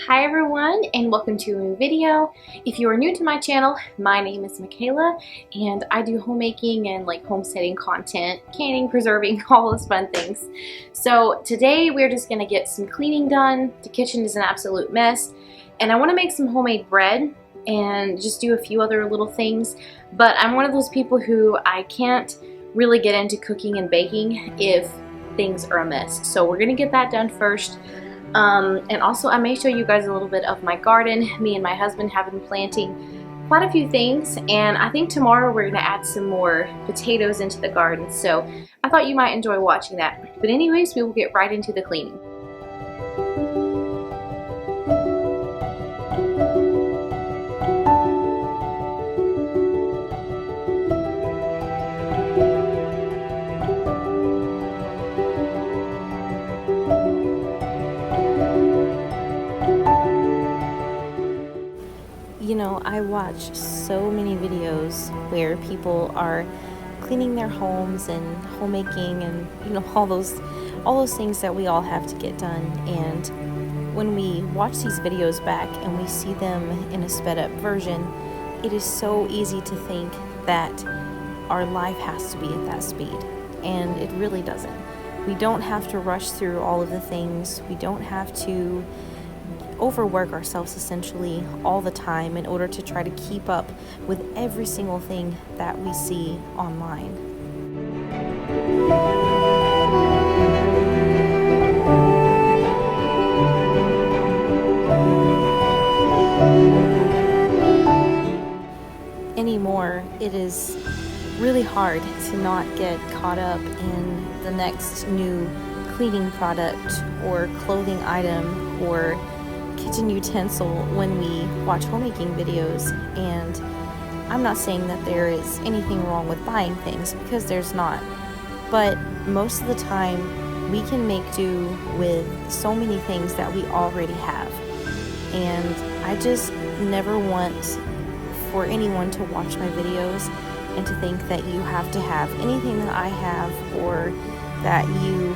Hi everyone, and welcome to a new video. If you are new to my channel, my name is Mikaila and I do homemaking and homesteading content, canning, preserving, all those fun things. So today we're just gonna get some cleaning done. The kitchen is an absolute mess and I want to make some homemade bread and just do a few other little things, but I'm one of those people who I can't really get into cooking and baking if things are a mess. So we're gonna get that done first. And also I may show you guys a little bit of my garden. Me and my husband have been planting quite a few things, and I think tomorrow we're going to add some more potatoes into the garden, so I thought you might enjoy watching that. But anyways, we will get right into the cleaning. You know, I watch so many videos where people are cleaning their homes and homemaking and all those things that we all have to get done. And when we watch these videos back and we see them in a sped up version, it is so easy to think that our life has to be at that speed, and it really doesn't. We don't have to rush through all of the things. We don't have to overwork ourselves essentially all the time in order to try to keep up with every single thing that we see online. Anymore, it is really hard to not get caught up in the next new cleaning product or clothing item or kitchen utensil when we watch homemaking videos. And I'm not saying that there is anything wrong with buying things, because there's not, but most of the time we can make do with so many things that we already have. And I just never want for anyone to watch my videos and to think that you have to have anything that I have, or that you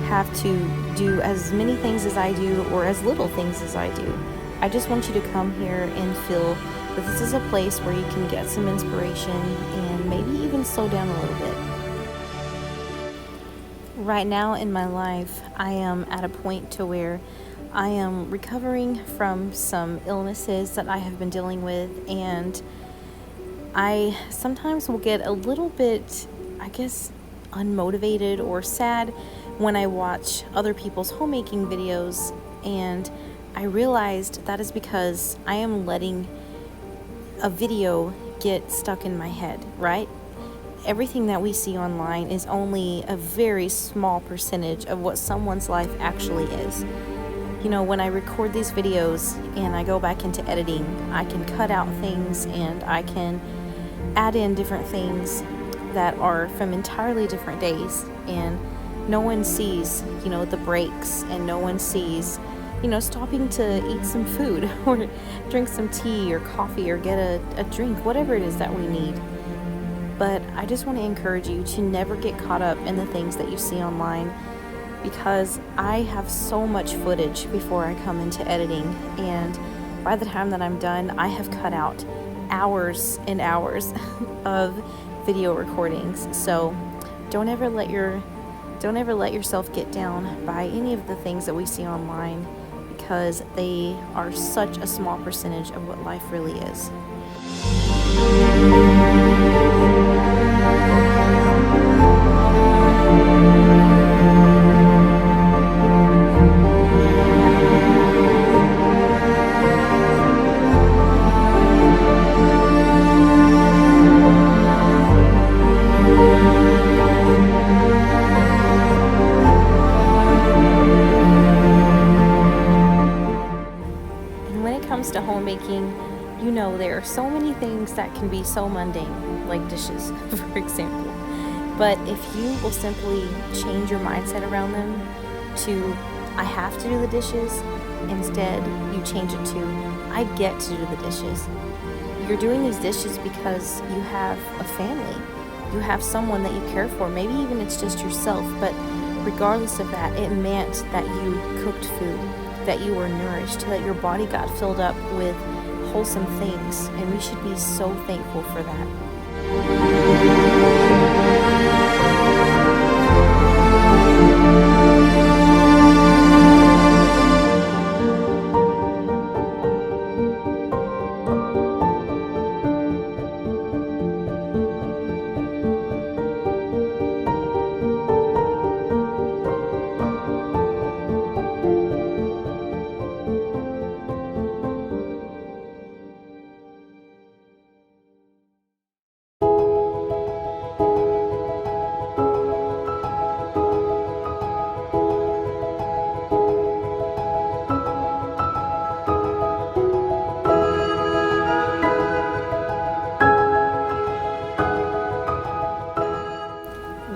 have to do as many things as I do or as little things as I do. I just want you to come here and feel that this is a place where you can get some inspiration and maybe even slow down a little bit. Right now in my life, I am at a point to where I am recovering from some illnesses that I have been dealing with, and I sometimes will get a little bit, I guess, unmotivated or sad when I watch other people's homemaking videos, and I realized that is because I am letting a video get stuck in my head, right? Everything that we see online is only a very small percentage of what someone's life actually is. You know, when I record these videos and I go back into editing, I can cut out things and I can add in different things that are from entirely different days, and no one sees, the breaks, and no one sees, stopping to eat some food or drink some tea or coffee or get a drink, whatever it is that we need. But I just want to encourage you to never get caught up in the things that you see online, because I have so much footage before I come into editing, and by the time that I'm done, I have cut out hours and hours of video recordings. So don't ever let yourself get down by any of the things that we see online, because they are such a small percentage of what life really is. To homemaking, there are so many things that can be so mundane, like dishes, for example. But if you will simply change your mindset around them to, I have to do the dishes, instead you change it to, I get to do the dishes. You're doing these dishes because you have a family. You have someone that you care for. Maybe even it's just yourself, but regardless of that, it meant that you cooked food that you were nourished, that your body got filled up with wholesome things, and we should be so thankful for that.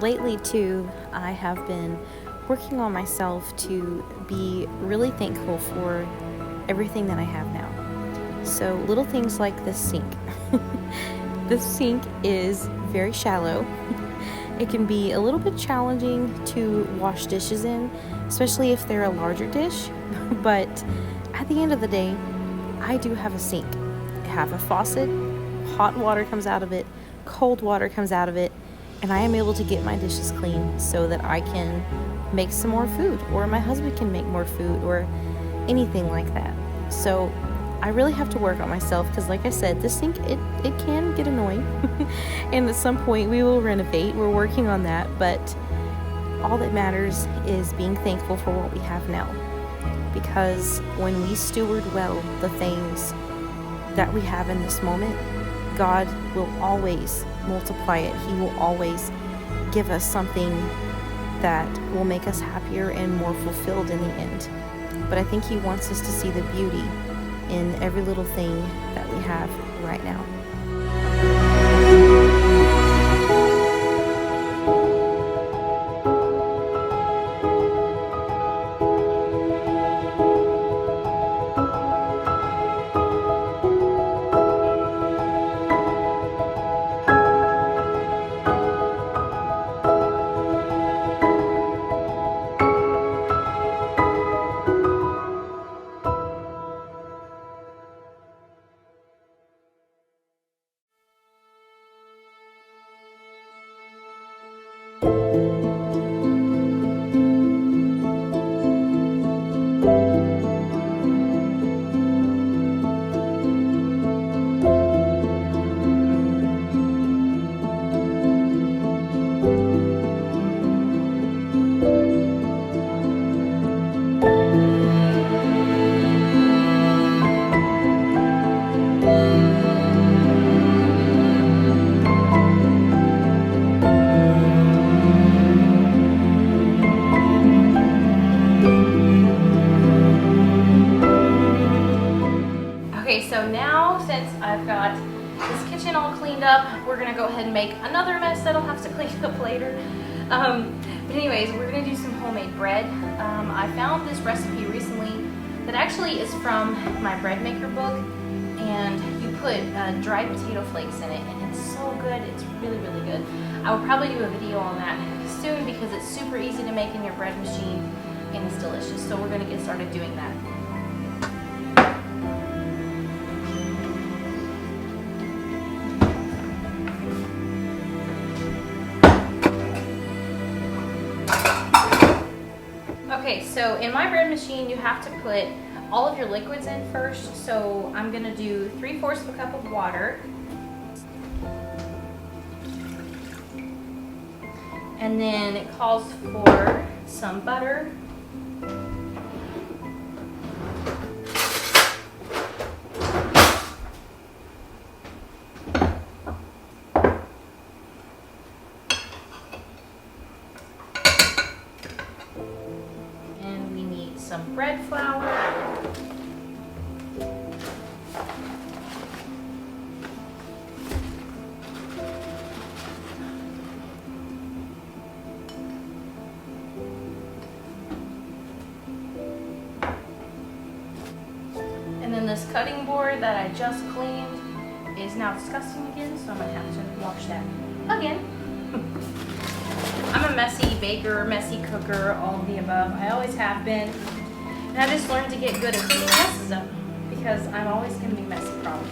Lately too, I have been working on myself to be really thankful for everything that I have now. So little things like this sink. This sink is very shallow. It can be a little bit challenging to wash dishes in, especially if they're a larger dish. But at the end of the day, I do have a sink. I have a faucet, hot water comes out of it, cold water comes out of it, and I am able to get my dishes clean so that I can make some more food, or my husband can make more food, or anything like that. So I really have to work on myself because, like I said, this sink, it can get annoying. And at some point we will renovate. We're working on that, but all that matters is being thankful for what we have now. Because when we steward well the things that we have in this moment, God will always multiply it. He will always give us something that will make us happier and more fulfilled in the end. But I think He wants us to see the beauty in every little thing that we have right now. Okay, so now since I've got this kitchen all cleaned up, we're gonna go ahead and make another mess that I'll have to clean up later. But anyways, we're gonna do some homemade bread. I found this recipe recently that actually is from my bread maker book, and you put dried potato flakes in it, and it's so good. It's really, really good. I will probably do a video on that soon because it's super easy to make in your bread machine and it's delicious. So we're gonna get started doing that. Okay, so in my bread machine, you have to put all of your liquids in first. So I'm gonna do 3/4 of a cup of water. And then it calls for some butter. Some bread flour, and then this cutting board that I just cleaned is now disgusting again, so I'm gonna have to wash that again. I'm a messy baker, messy cooker, all of the above. I always have been. And I just learned to get good at cleaning messes up because I'm always going to be messy probably.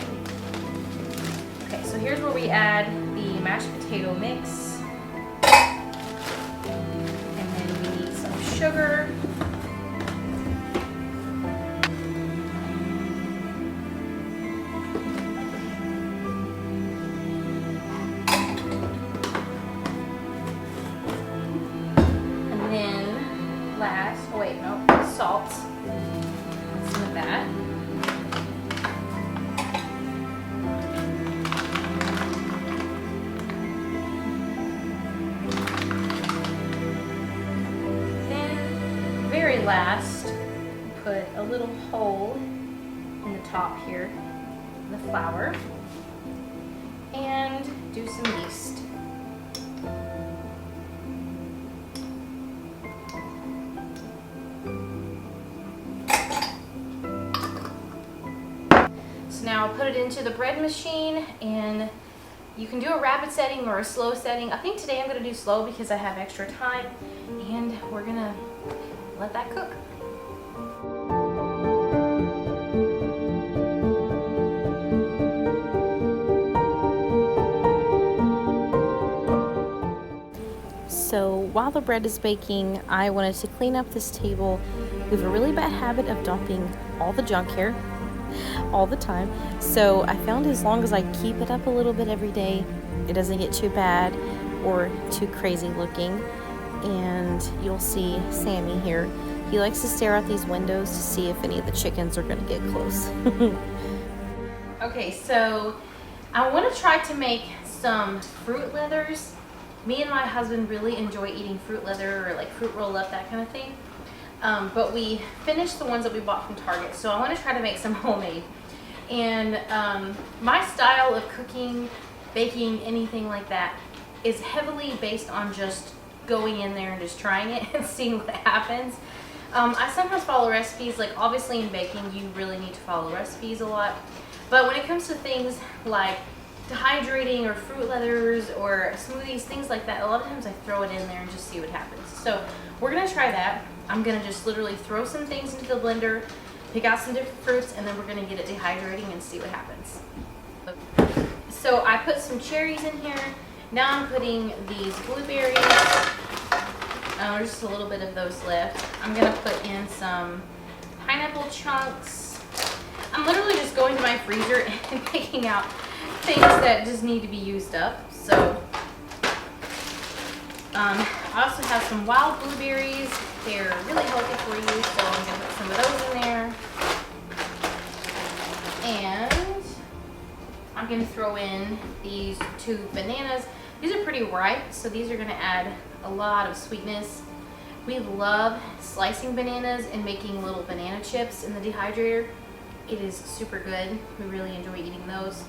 Okay, so here's where we add the mashed potato mix. And then we need some sugar. Salt, some of that. Then, very last, put a little hole in the top here, the flour, and do some yeast. Now I'll put it into the bread machine, and you can do a rapid setting or a slow setting. I think today I'm going to do slow because I have extra time, and we're going to let that cook. So while the bread is baking, I wanted to clean up this table. We have a really bad habit of dumping all the junk here all the time. So I found as long as I keep it up a little bit every day, it doesn't get too bad or too crazy looking. And you'll see Sammy here. He likes to stare out these windows to see if any of the chickens are going to get close. Okay, so I want to try to make some fruit leathers. Me and my husband really enjoy eating fruit leather or like fruit roll up, that kind of thing. But we finished the ones that we bought from Target, so I want to try to make some homemade. And my style of cooking, baking, anything like that is heavily based on just going in there and just trying it and seeing what happens. I sometimes follow recipes, like obviously in baking you really need to follow recipes a lot. But when it comes to things like dehydrating or fruit leathers or smoothies, things like that, a lot of times I throw it in there and just see what happens. So we're going to try that. I'm going to just literally throw some things into the blender, pick out some different fruits, and then we're going to get it dehydrating and see what happens. So I put some cherries in here. Now I'm putting these blueberries. There's just a little bit of those left. I'm going to put in some pineapple chunks. I'm literally just going to my freezer and picking out things that just need to be used up. So I also have some wild blueberries. They're really healthy for you, so I'm going to put some of those in there. And I'm going to throw in these 2 bananas. These are pretty ripe, so these are going to add a lot of sweetness. We love slicing bananas and making little banana chips in the dehydrator. It is super good. We really enjoy eating those.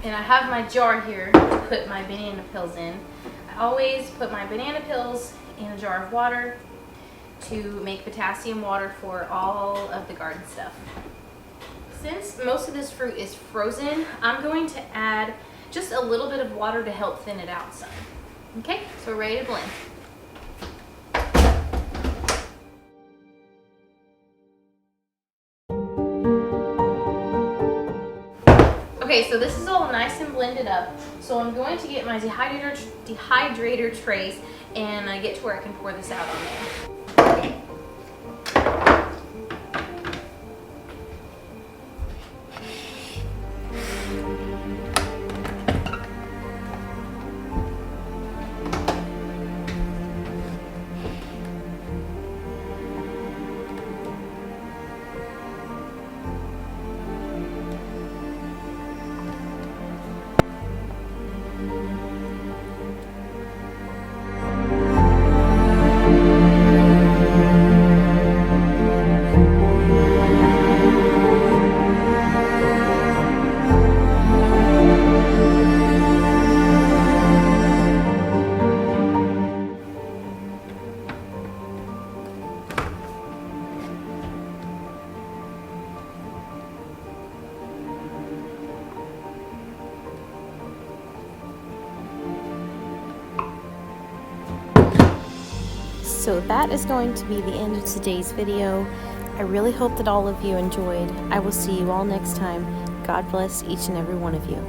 And I have my jar here to put my banana peels in. I always put my banana peels in a jar of water to make potassium water for all of the garden stuff. Since most of this fruit is frozen, I'm going to add just a little bit of water to help thin it out some. Okay, so we're ready to blend. Okay, so this is all nice and blended up. So I'm going to get my dehydrator trays and get to where I can pour this out on there. So that is going to be the end of today's video. I really hope that all of you enjoyed. I will see you all next time. God bless each and every one of you.